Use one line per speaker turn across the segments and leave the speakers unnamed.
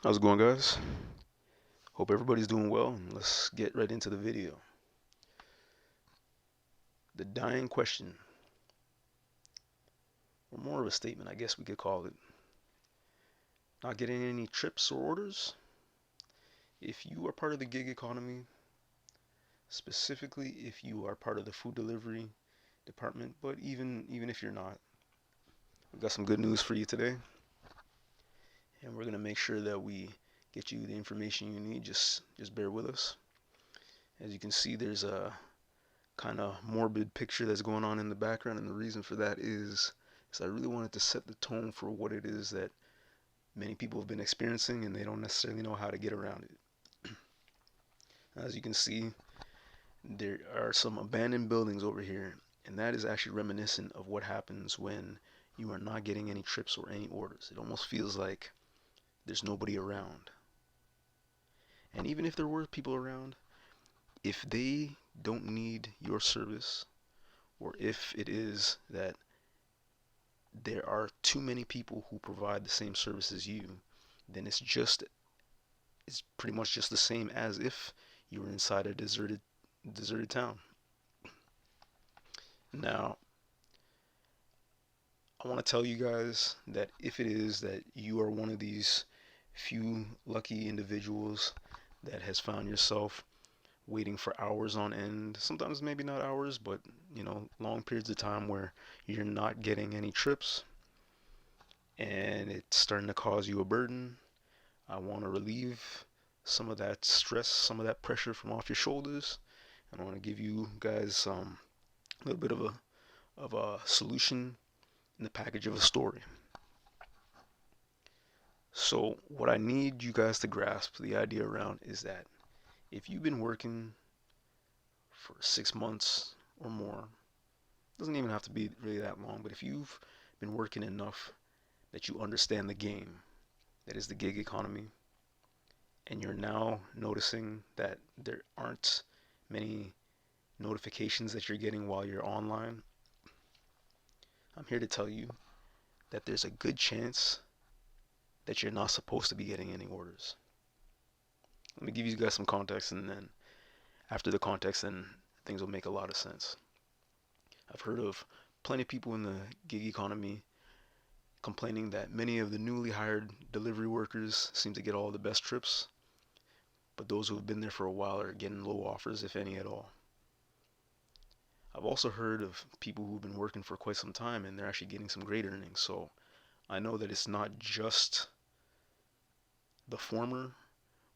How's it going, guys? Hope everybody's doing well, and let's get right into the video. The dying question, or more of a statement, I guess we could call it. Not getting any trips or orders? If you are part of the gig economy, specifically if you are part of the food delivery department, but even if you're not, we've got some good news for you today, and we're gonna make sure that we get you the information you need. Just bear with us. As you can see, there's a kind of morbid picture that's going on in the background, and the reason for that is I really wanted to set the tone for what it is that many people have been experiencing, and they don't necessarily know how to get around it. As you can see, there are some abandoned buildings over here, and that is actually reminiscent of what happens when you are not getting any trips or any orders. It almost feels like there's nobody around. And even if there were people around, if they don't need your service, or if it is that there are too many people who provide the same service as you, then it's pretty much just the same as if you were inside a deserted town. Now, I want to tell you guys that if it is that you are one of these few lucky individuals that has found yourself waiting for hours on end, sometimes maybe not hours, but long periods of time where you're not getting any trips and it's starting to cause you a burden, I want to relieve some of that stress, some of that pressure from off your shoulders, and I want to give you guys a little bit of a solution in the package of a story. So what I need you guys to grasp the idea around is that if you've been working for 6 months or more, doesn't even have to be really that long, but if you've been working enough that you understand the game that is the gig economy, and you're now noticing that there aren't many notifications that you're getting while you're online, I'm here to tell you that there's a good chance that you're not supposed to be getting any orders. Let me give you guys some context, and then after the context, then things will make a lot of sense. I've heard of plenty of people in the gig economy complaining that many of the newly hired delivery workers seem to get all the best trips, but those who have been there for a while are getting low offers, if any at all. I've also heard of people who've been working for quite some time and they're actually getting some great earnings. So I know that it's not just the former,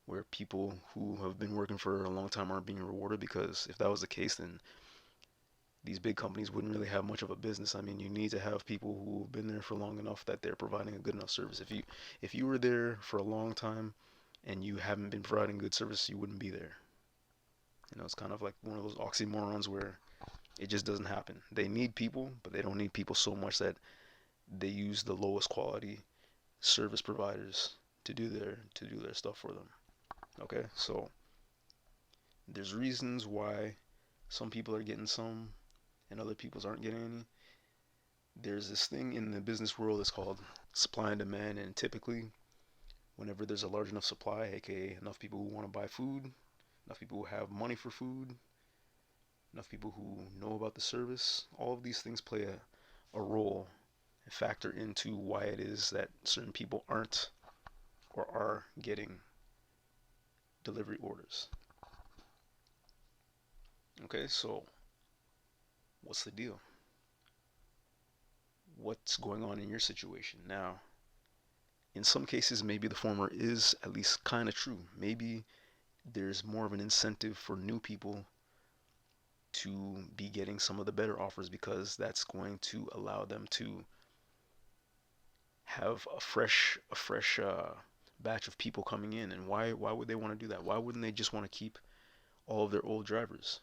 where people who have been working for a long time aren't being rewarded, because if that was the case, then these big companies wouldn't really have much of a business. I mean, you need to have people who've been there for long enough that they're providing a good enough service. If you were there for a long time and you haven't been providing good service, you wouldn't be there. It's kind of like one of those oxymorons where it just doesn't happen. They need people, but they don't need people so much that they use the lowest quality service providers to do their stuff for them. Okay, so there's reasons why some people are getting some and other people's aren't getting any. There's this thing in the business world that's called supply and demand, and typically whenever there's a large enough supply, aka enough people who want to buy food, enough people who have money for food, enough people who know about the service, all of these things play a role and factor into why it is that certain people aren't or are getting delivery orders. Okay, so what's the deal? What's going on in your situation? Now, in some cases, maybe the former is at least kind of true. Maybe there's more of an incentive for new people to be getting some of the better offers, because that's going to allow them to have a fresh batch of people coming in. And why would they want to do that? Why wouldn't they just want to keep all of their old drivers?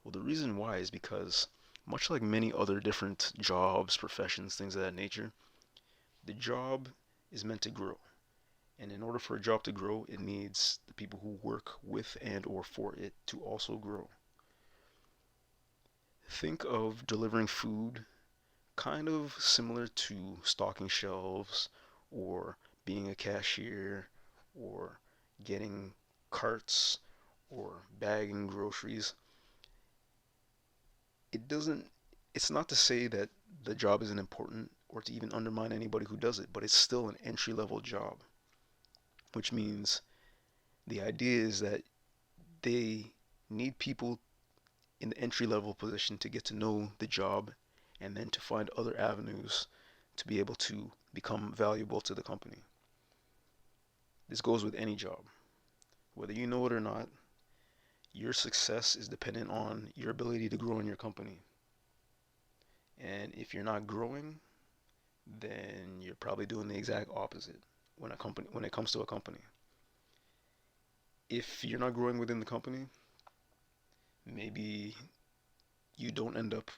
Well, the reason why is because, much like many other different jobs, professions, things of that nature, the job is meant to grow. And in order for a job to grow, it needs the people who work with and or for it to also grow. Think of delivering food kind of similar to stocking shelves, or being a cashier, or getting carts or bagging groceries, it doesn't, it's not to say that the job isn't important or to even undermine anybody who does it, but it's still an entry level job, which means the idea is that they need people in the entry level position to get to know the job and then to find other avenues to be able to become valuable to the company. This goes with any job. Whether you know it or not, your success is dependent on your ability to grow in your company. And if you're not growing, then you're probably doing the exact opposite when it comes to a company. If you're not growing within the company, maybe you don't end up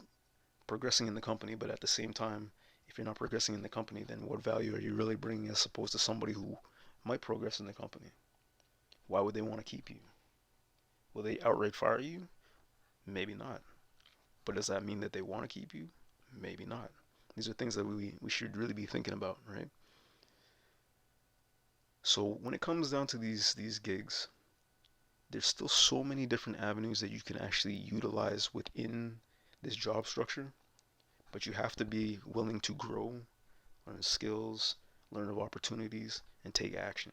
progressing in the company, but at the same time, if you're not progressing in the company, then what value are you really bringing as opposed to somebody who might progress in the company? Why would they want to keep you? Will they outright fire you? Maybe not. But does that mean that they want to keep you? Maybe not. These are things that we should really be thinking about, right? So when it comes down to these gigs, there's still so many different avenues that you can actually utilize within this job structure, but you have to be willing to grow, learn skills, learn of opportunities, and take action.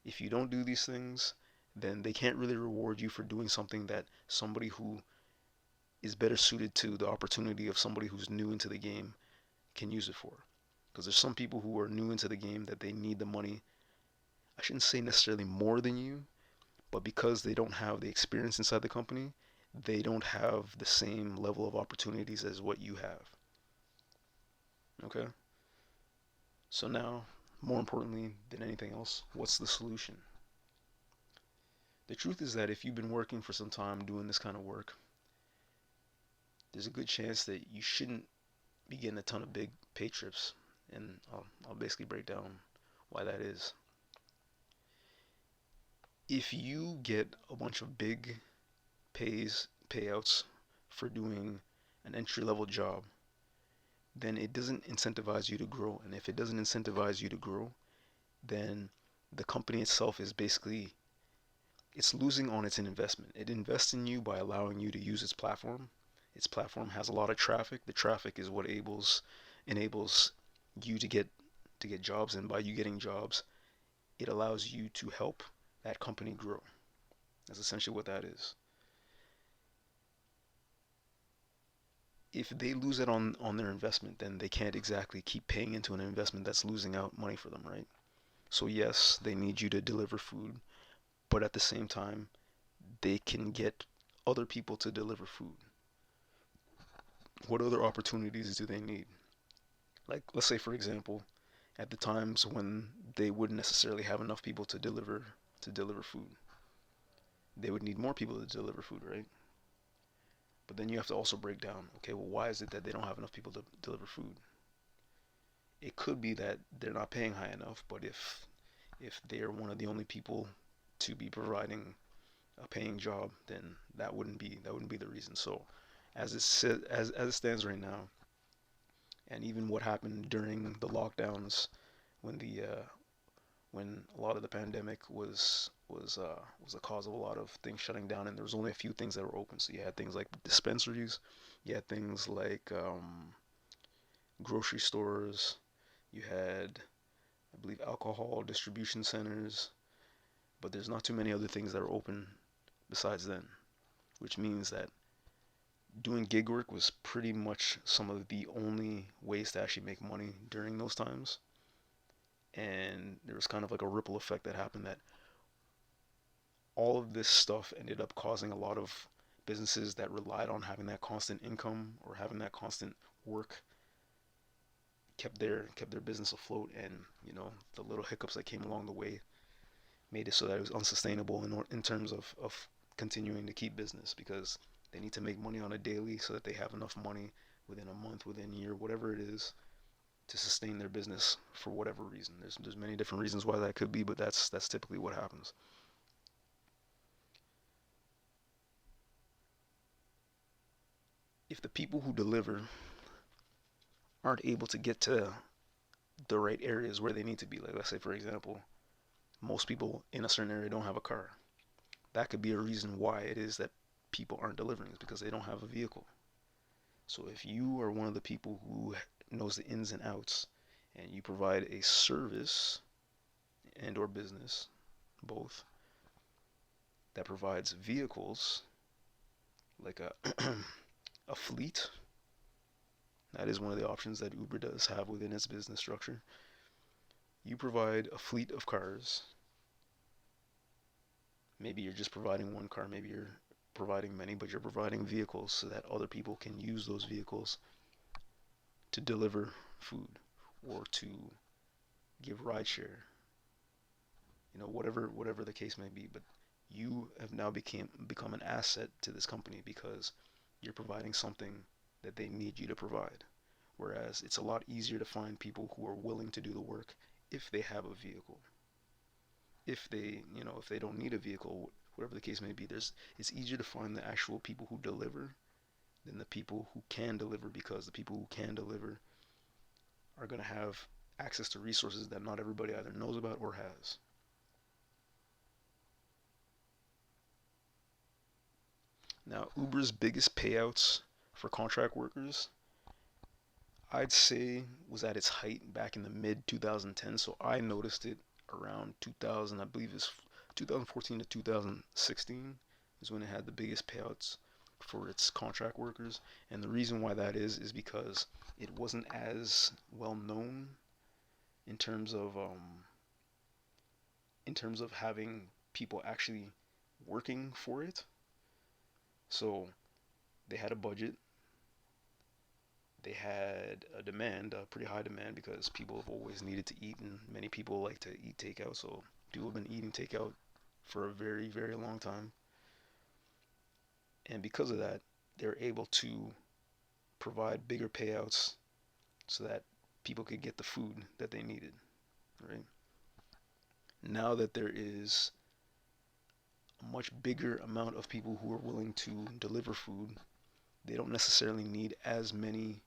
If you don't do these things, then they can't really reward you for doing something that somebody who is better suited to the opportunity of somebody who's new into the game can use it for. Because there's some people who are new into the game that they need the money. I shouldn't say necessarily more than you, but because they don't have the experience inside the company, they don't have the same level of opportunities as what you have. Okay? So now, more importantly than anything else, what's the solution? The truth is that if you've been working for some time doing this kind of work, there's a good chance that you shouldn't be getting a ton of big pay trips. And I'll basically break down why that is. If you get a bunch of big payouts for doing an entry level job, then it doesn't incentivize you to grow. And if it doesn't incentivize you to grow, then the company itself is basically, it's losing on its investment. It invests in you by allowing you to use its platform. Its platform has a lot of traffic. The traffic is what enables you to get jobs, and by you getting jobs, it allows you to help that company grow. That's essentially what that is. If they lose it on their investment, then they can't exactly keep paying into an investment that's losing out money for them, right? So yes, they need you to deliver food, but at the same time, they can get other people to deliver food. What other opportunities do they need? Like, let's say for example, at the times when they wouldn't necessarily have enough people to deliver food, they would need more people to deliver food, right? But then you have to also break down, okay, well, why is it that they don't have enough people to deliver food? It could be that they're not paying high enough, but if they are one of the only people to be providing a paying job, then that wouldn't be the reason. So, as it stands right now, and even what happened during the lockdowns when when a lot of the pandemic was the cause of a lot of things shutting down, and there was only a few things that were open. So you had things like dispensaries, you had things like grocery stores, you had, I believe, alcohol distribution centers, but there's not too many other things that are open besides then, which means that doing gig work was pretty much some of the only ways to actually make money during those times. And there was kind of like a ripple effect that happened, that all of this stuff ended up causing a lot of businesses that relied on having that constant income or having that constant work kept their business afloat. And the little hiccups that came along the way made it so that it was unsustainable in terms of continuing to keep business, because they need to make money on a daily so that they have enough money within a month, within a year, whatever it is, to sustain their business for whatever reason. There's many different reasons why that could be, but that's typically what happens. If the people who deliver aren't able to get to the right areas where they need to be, like let's say for example, Most people in a certain area don't have a car. That could be a reason why it is that people aren't delivering, is because they don't have a vehicle. So if you are one of the people who knows the ins and outs and you provide a service and or business, both, that provides vehicles like a a fleet, that is one of the options that Uber does have within its business structure. You provide a fleet of cars. Maybe you're just providing one car, maybe you're providing many, but you're providing vehicles so that other people can use those vehicles to deliver food or to give rideshare, whatever the case may be. But you have now become an asset to this company because you're providing something that they need you to provide. Whereas it's a lot easier to find people who are willing to do the work if they have a vehicle. If they don't need a vehicle, whatever the case may be, it's easier to find the actual people who deliver than the people who can deliver, because the people who can deliver are going to have access to resources that not everybody either knows about or has. Now, Uber's biggest payouts for contract workers, I'd say, was at its height back in the mid 2010. So I noticed it around 2000, I believe it's 2014 to 2016 is when it had the biggest payouts for its contract workers. And the reason why that is because it wasn't as well known in terms of having people actually working for it. So they had a budget, they had a demand, a pretty high demand, because people have always needed to eat, and many people like to eat takeout. So people have been eating takeout for a very, very long time. And because of that, they're able to provide bigger payouts so that people could get the food that they needed, right? Now that there is a much bigger amount of people who are willing to deliver food, they don't necessarily need as many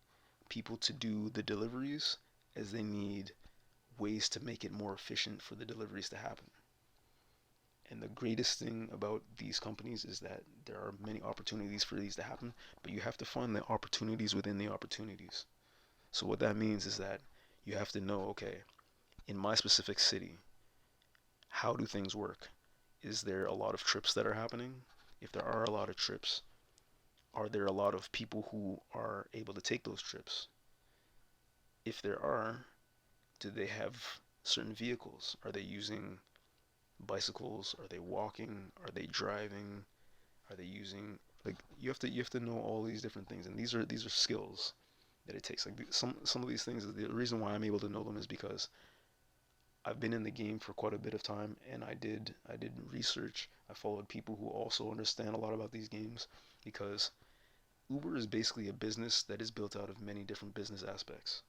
people to do the deliveries as they need ways to make it more efficient for the deliveries to happen. And the greatest thing about these companies is that there are many opportunities for these to happen, but you have to find the opportunities within the opportunities. So what that means is that you have to know, okay, in my specific city, how do things work? Is there a lot of trips that are happening? If there are a lot of trips, are there a lot of people who are able to take those trips? If there are, do they have certain vehicles? Are they using bicycles? Are they walking? Are they driving? Are they using, like, you have to know all these different things, and these are skills that it takes. Like some of these things, the reason why I'm able to know them is because I've been in the game for quite a bit of time, and I did research. I followed people who also understand a lot about these games, because Uber is basically a business that is built out of many different business aspects.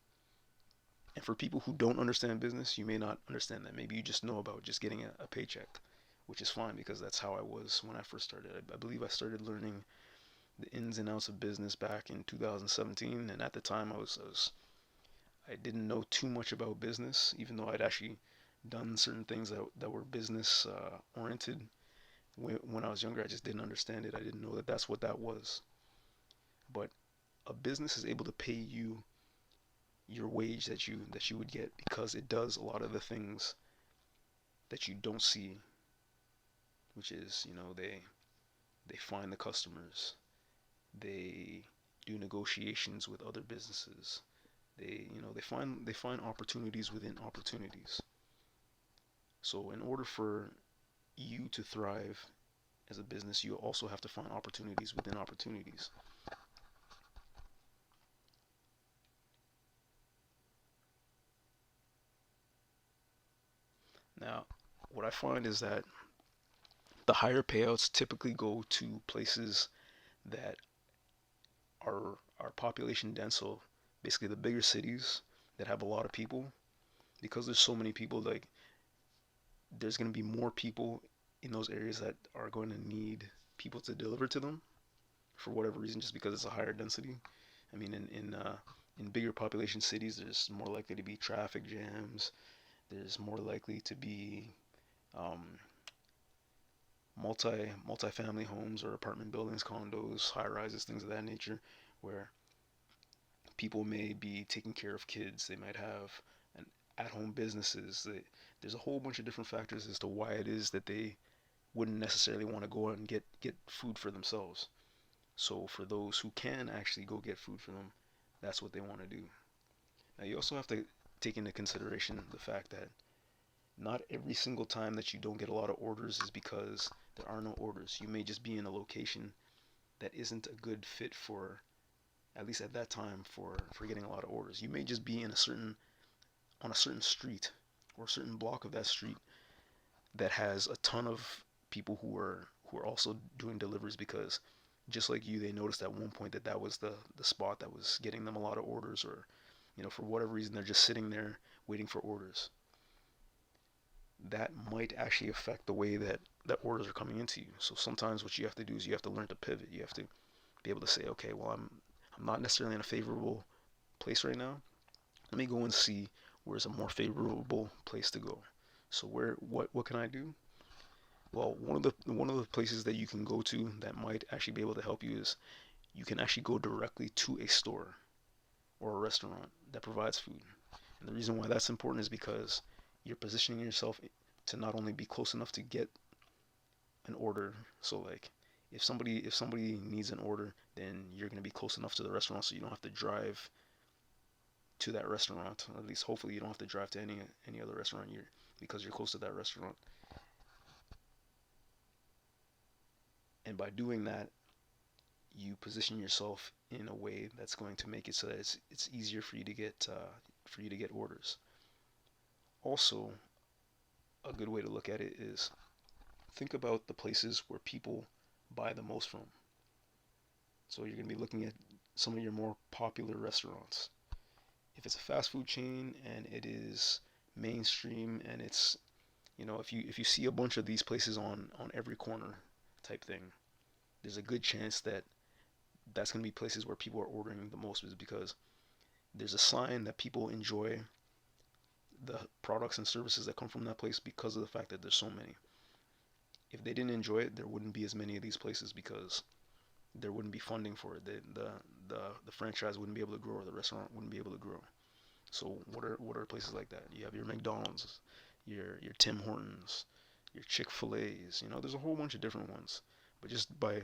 And for people who don't understand business, you may not understand that. Maybe you just know about just getting a paycheck, which is fine, because that's how I was when I first started. I believe I started learning the ins and outs of business back in 2017, and at the time I didn't know too much about business, even though I'd actually done certain things that were business oriented when I was younger. I just didn't understand it. I didn't know that that's what that was. But a business is able to pay you your wage that you would get, because it does a lot of the things that you don't see, which is, they find the customers, they do negotiations with other businesses, they find opportunities within opportunities. So in order for you to thrive as a business, you also have to find opportunities within opportunities. Now, what I find is that the higher payouts typically go to places that are population dense, so basically the bigger cities that have a lot of people. Because there's so many people, like, there's going to be more people in those areas that are going to need people to deliver to them for whatever reason, just because it's a higher density. I mean, in bigger population cities, there's more likely to be traffic jams. There's more likely to be um, multi-family homes or apartment buildings, condos, high rises, things of that nature, where people may be taking care of kids. They might have an at-home businesses. There's a whole bunch of different factors as to why it is that they wouldn't necessarily want to go out and get food for themselves. So for those who can actually go get food for them, that's what they want to do. Now you also have to take into consideration the fact that not every single time that you don't get a lot of orders is because there are no orders. You may just be in a location that isn't a good fit for, at least at that time, for getting a lot of orders. You may just be in a certain on a certain street or a certain block of that street that has a ton of people who are also doing deliveries because just like you, they noticed at one point that that was the spot that was getting them a lot of orders, or for whatever reason they're just sitting there waiting for orders. That might actually affect the way that orders are coming into you. So sometimes what you have to do is you have to learn to pivot. You have to be able to say, okay, well, I'm not necessarily in a favorable place right now. Let me go and see where's a more favorable place to go. So what can I do? Well, one of the places that you can go to that might actually be able to help you is you can actually go directly to a store or a restaurant that provides food. And the reason why that's important is because you're positioning yourself to not only be close enough to get an order. So like if somebody needs an order, then you're going to be close enough to the restaurant so you don't have to drive to that restaurant. Or at least hopefully you don't have to drive to any other restaurant because you're close to that restaurant. And by doing that, you position yourself in a way that's going to make it so that it's easier for you to get orders. Also, a good way to look at it is think about the places where people buy the most from. So you're going to be looking at some of your more popular restaurants. If it's a fast food chain and it is mainstream and it's if you see a bunch of these places on every corner type thing, there's a good chance that that's going to be places where people are ordering the most, is because there's a sign that people enjoy the products and services that come from that place because of the fact that there's so many. If they didn't enjoy it, there wouldn't be as many of these places because there wouldn't be funding for it. The franchise wouldn't be able to grow, or the restaurant wouldn't be able to grow. So what are places like that? You have your McDonald's, your Tim Hortons, your Chick-fil-A's. There's a whole bunch of different ones. But just by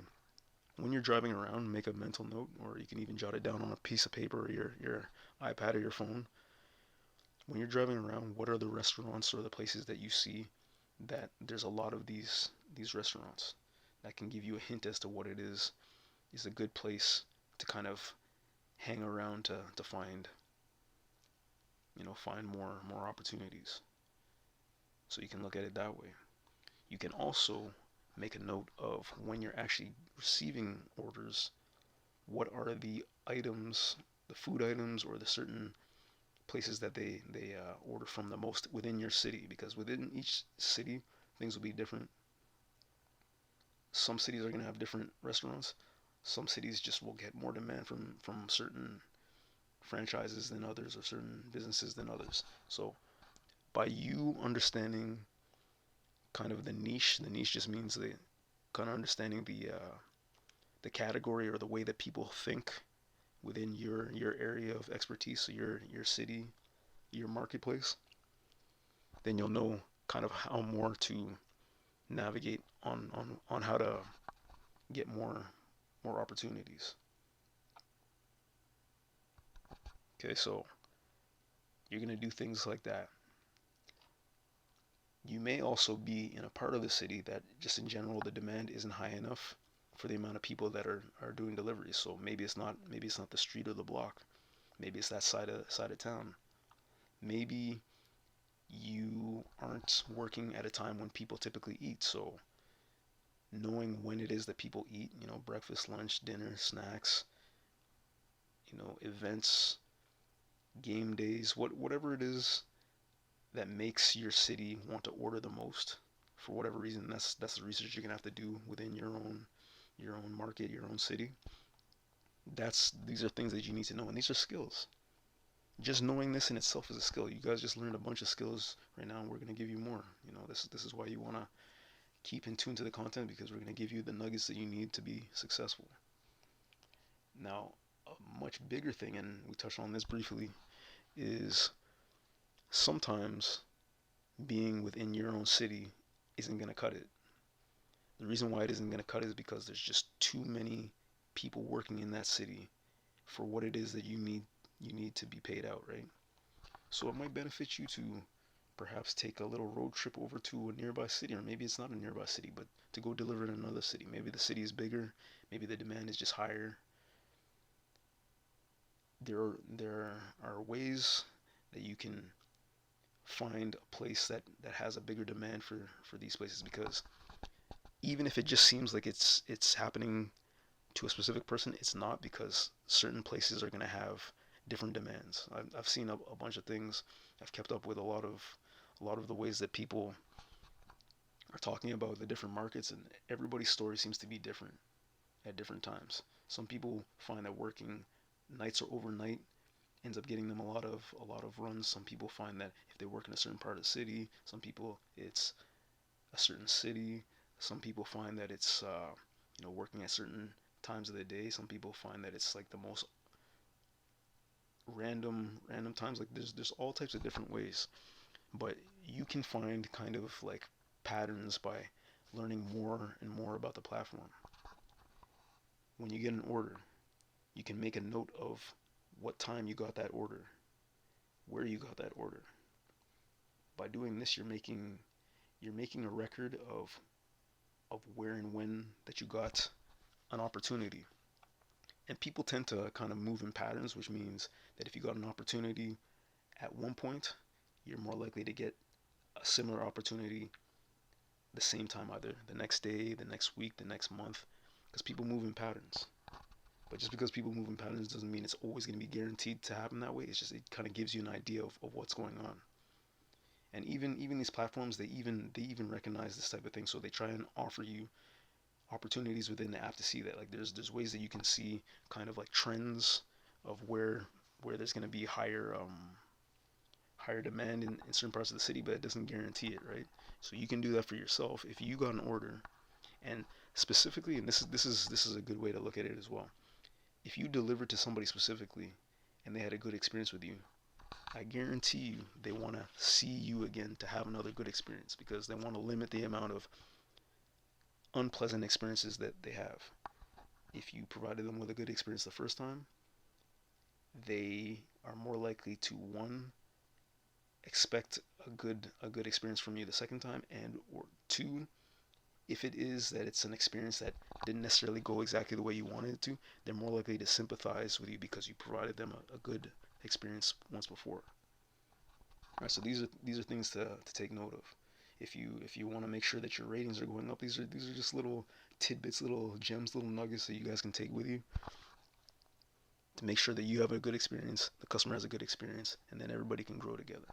when you're driving around, make a mental note, or you can even jot it down on a piece of paper or your iPad or your phone. When you're driving around, what are the restaurants or the places that you see that there's a lot of these restaurants that can give you a hint as to what it is a good place to kind of hang around to find more opportunities. So you can look at it that way. You can also make a note of when you're actually receiving orders, what are the items, the food items or the certain places that they order from the most within your city, because within each city things will be different. Some cities are going to have different restaurants. Some cities just will get more demand from certain franchises than others, or certain businesses than others. So by you understanding kind of the niche just means the kind of understanding the category or the way that people think within your area of expertise, so your city, your marketplace, then you'll know kind of how more to navigate on how to get more opportunities. Okay, so you're gonna do things like that. You may also be in a part of the city that just in general the demand isn't high enough for the amount of people that are doing deliveries. So maybe it's not the street or the block. Maybe it's that side of town. Maybe you aren't working at a time when people typically eat. So knowing when it is that people eat, breakfast, lunch, dinner, snacks, events, game days, whatever it is that makes your city want to order the most for whatever reason. That's the research you're gonna have to do within your own market, your own city. These are things that you need to know, and these are skills. Just knowing this in itself is a skill. You guys just learned a bunch of skills right now, and we're gonna give you more. This is why you wanna keep in tune to the content, because we're gonna give you the nuggets that you need to be successful. Now, a much bigger thing, and we touched on this briefly, is sometimes being within your own city isn't gonna cut it. The reason why it isn't gonna cut it is because there's just too many people working in that city for what it is that you need to be paid out, right? So it might benefit you to perhaps take a little road trip over to a nearby city, or maybe it's not a nearby city, but to go deliver in another city. Maybe the city is bigger, maybe the demand is just higher. There are ways that you can find a place that has a bigger demand for these places, because even if it just seems like it's happening to a specific person, it's not, because certain places are going to have different demands. I've seen a bunch of things. I've kept up with a lot of the ways that people are talking about the different markets, and everybody's story seems to be different at different times. Some people find that working nights or overnight ends up getting them a lot of runs. Some people find that if they work in a certain part of the city, some people it's a certain city. Some people find that it's working at certain times of the day. Some people find that it's like the most random times. Like there's all types of different ways, but you can find kind of like patterns by learning more and more about the platform. When you get an order, you can make a note of what time you got that order, where you got that order. By doing this, you're making a record of where and when that you got an opportunity. And people tend to kind of move in patterns, which means that if you got an opportunity at one point, you're more likely to get a similar opportunity the same time, either the next day, the next week, the next month, because people move in patterns. But just because people move in patterns doesn't mean it's always going to be guaranteed to happen that way. It's just, it kind of gives you an idea of what's going on. And even these platforms, they even recognize this type of thing, so they try and offer you opportunities within the app to see that. Like there's ways that you can see kind of like trends of where there's going to be higher demand in certain parts of the city, but it doesn't guarantee it, right? So you can do that for yourself if you got an order, and specifically, and this is a good way to look at it as well. If you deliver to somebody specifically and they had a good experience with you, I guarantee you they want to see you again to have another good experience, because they want to limit the amount of unpleasant experiences that they have. If you provided them with a good experience the first time, they are more likely to, one, expect a good experience from you the second time, and or two, if it is that it's an experience that didn't necessarily go exactly the way you wanted it to, they're more likely to sympathize with you because you provided them a good experience once before. All right, so these are things to take note of. If you want to make sure that your ratings are going up, these are just little tidbits, little gems, little nuggets that you guys can take with you to make sure that you have a good experience, the customer has a good experience, and then everybody can grow together.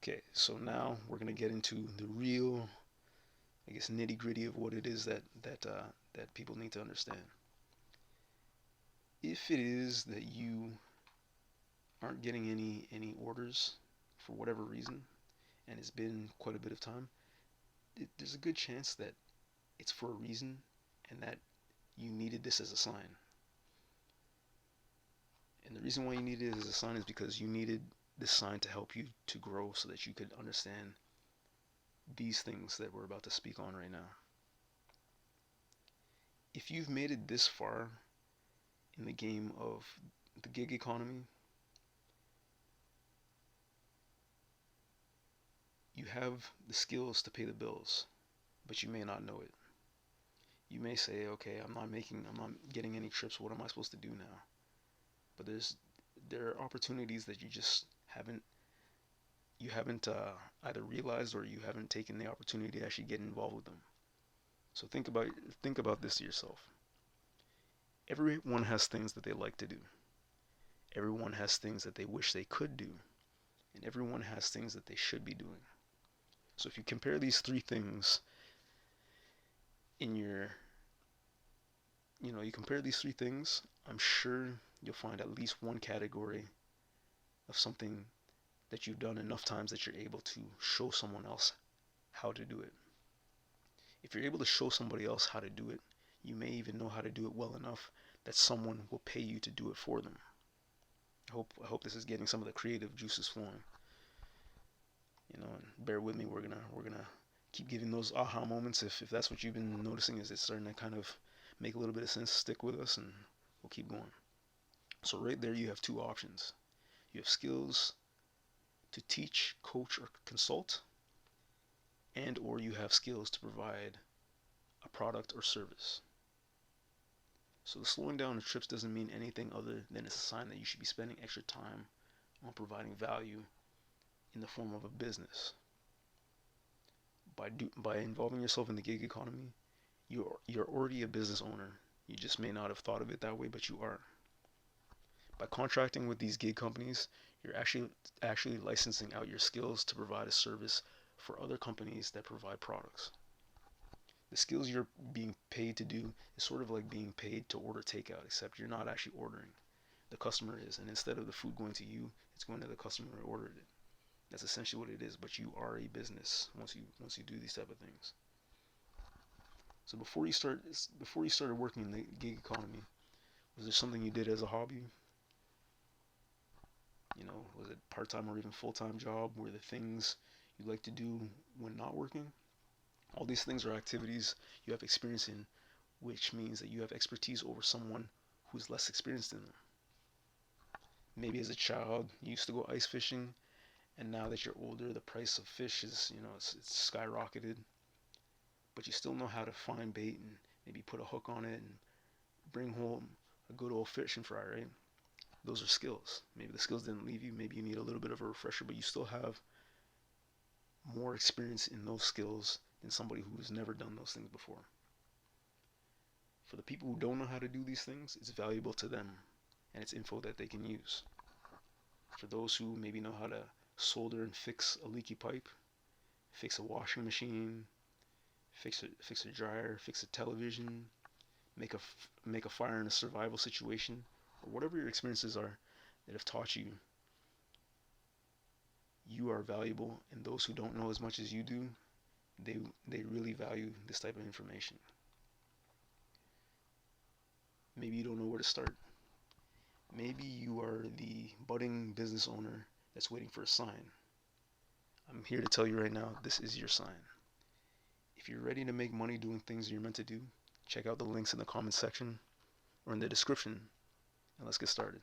Okay, so now we're gonna get into the real, I guess, nitty gritty of what it is that people need to understand. If it is that you aren't getting any orders for whatever reason, and it's been quite a bit of time, there's a good chance that it's for a reason, and that you needed this as a sign. And the reason why you needed it as a sign is because you needed this sign to help you to grow, so that you could understand these things that we're about to speak on right now. If you've made it this far in the game of the gig economy, you have the skills to pay the bills, but you may not know it. You may say, okay, I'm not getting any trips. What am I supposed to do now? But there are opportunities that you haven't either realized, or you haven't taken the opportunity to actually get involved with them. So think about this to yourself. Everyone has things that they like to do. Everyone has things that they wish they could do, and everyone has things that they should be doing. So if you compare these three things in your you compare these three things, I'm sure you'll find at least one category of something that you've done enough times that you're able to show someone else how to do it. If you're able to show somebody else how to do it, you may even know how to do it well enough that someone will pay you to do it for them. I hope this is getting some of the creative juices flowing. And bear with me. We're gonna keep giving those aha moments. If that's what you've been noticing, is it's starting to kind of make a little bit of sense. Stick with us, and we'll keep going. So right there, you have two options. You have skills to teach, coach, or consult, and or you have skills to provide a product or service. So the slowing down of trips doesn't mean anything other than it's a sign that you should be spending extra time on providing value in the form of a business. By involving yourself in the gig economy, you're already a business owner. You just may not have thought of it that way, but you are. By contracting with these gig companies, you're actually licensing out your skills to provide a service for other companies that provide products. The skills you're being paid to do is sort of like being paid to order takeout, except you're not actually ordering. The customer is, and instead of the food going to you, it's going to the customer who ordered it. That's essentially what it is, but you are a business once you do these type of things. So before you started working in the gig economy, was there something you did as a hobby? Was it part-time or even full-time job? Were the things you like to do when not working? All these things are activities you have experience in, which means that you have expertise over someone who's less experienced in them. Maybe as a child you used to go ice fishing, and now that you're older, the price of fish is, it's skyrocketed, but you still know how to find bait and maybe put a hook on it and bring home a good old fishing fry, right? Those are skills. Maybe the skills didn't leave you. Maybe you need a little bit of a refresher, but you still have more experience in those skills than somebody who's never done those things before. For the people who don't know how to do these things, it's valuable to them, and it's info that they can use. For those who maybe know how to solder and fix a leaky pipe, fix a washing machine, fix a dryer, fix a television, make a fire in a survival situation, or whatever your experiences are that have taught you, you are valuable, and those who don't know as much as you do, they really value this type of information. Maybe you don't know where to start. Maybe you are the budding business owner that's waiting for a sign. I'm here to tell you right now, this is your sign. If you're ready to make money doing things you're meant to do, check out the links in the comment section or in the description, and let's get started.